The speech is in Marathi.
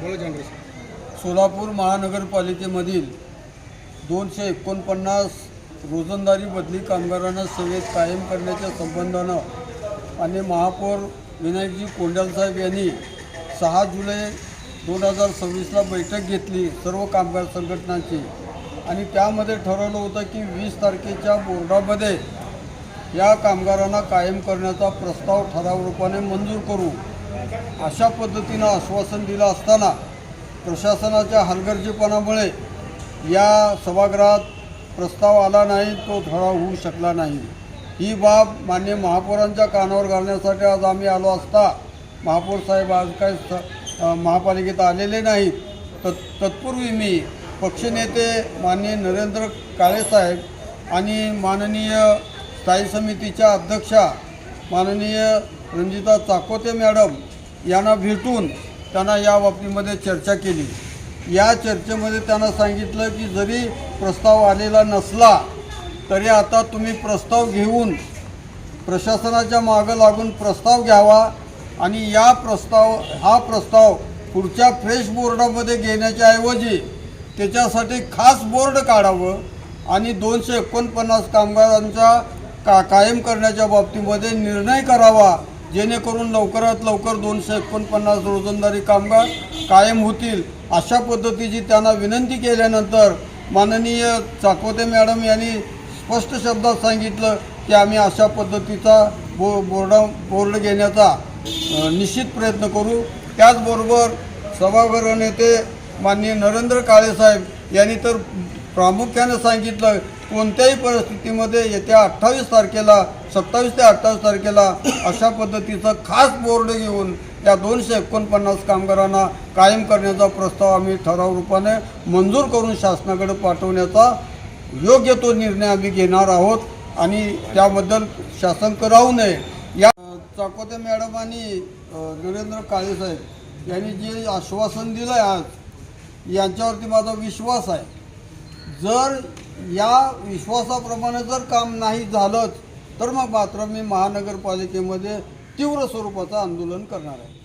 सोलापूर महानगरपालिकेमधील 249 रोजंदारी बदली कामगारांना सेवेत कायम करण्याच्या संबंधानं आणि महापौर विनायकजी कोंडालसाहेब यांनी 6 जुलै 2026ला बैठक घेतली सर्व कामगार संघटनांची आणि त्यामध्ये ठरवलं होतं की 20 तारखेच्या बोर्डामध्ये या कामगारांना कायम करण्याचा प्रस्ताव ठराव रूपाने मंजूर करू अशा पद्धतीनं आश्वासन दिलं असताना प्रशासनाच्या हलगर्जीपणामुळे या सभागृहात प्रस्ताव आला नाही, तो ठराव होऊ शकला नाही। ही बाब माननीय महापौरांच्या कानावर घालण्यासाठी आज आम्ही आलो असता महापौर साहेब आज काय महापालिकेत आलेले नाहीत। तत्पूर्वी मी पक्षनेते माननीय नरेंद्र काळेसाहेब आणि माननीय स्थायी समितीच्या अध्यक्षा माननीय रंजिता चाकोते मॅडम यांना भेटून त्यांना या बाबतीमध्ये चर्चा केली। या चर्चेमध्ये त्यांना सांगितलं की जरी प्रस्ताव आलेला नसला तरी आता तुम्ही प्रस्ताव घेऊन प्रशासनाच्या मागं लागून प्रस्ताव घ्यावा आणि हा प्रस्ताव पुढच्या फ्रेश बोर्डामध्ये घेण्याच्या ऐवजी त्याच्यासाठी खास बोर्ड काढावं आणि 249 कामगारांचा कायम करण्याच्या बाबतीमध्ये निर्णय करावा, जेणेकरून लवकरात लवकर 249 रोजंदारी कामगार कायम होतील। अशा पद्धतीची त्यांना विनंती केल्यानंतर माननीय चाकोते मॅडम यांनी स्पष्ट शब्दात सांगितलं की आम्ही अशा पद्धतीचा बोर्ड घेण्याचा निश्चित प्रयत्न करू। त्याचबरोबर सभागृह नेते माननीय नरेंद्र काळेसाहेब यांनी तर प्रामुख्याने सांगितलं कोणत्याही परिस्थितीमध्ये येत्या 27 तारखेला 27 ते 28 तारखेला अशा पद्धतीचं खास बोर्ड घेऊन या 249 कामगारांना कायम करण्याचा प्रस्ताव आम्ही ठराव रूपाने मंजूर करून शासनाकडे पाठवण्याचा योग्य तो निर्णय आम्ही घेणार आहोत आणि त्याबद्दल शासन करावू नये। या चाकोते मॅडम आणि नरेंद्र काळेसाहेब यांनी जे आश्वासन दिलं आहे आज यांच्यावरती माझा विश्वास आहे। जर या विश्वासाप्रमाणे जर काम नाही झालंच तर मग मात्र मी महानगरपालिकेमध्ये तीव्र स्वरूपाचं आंदोलन करणार आहे।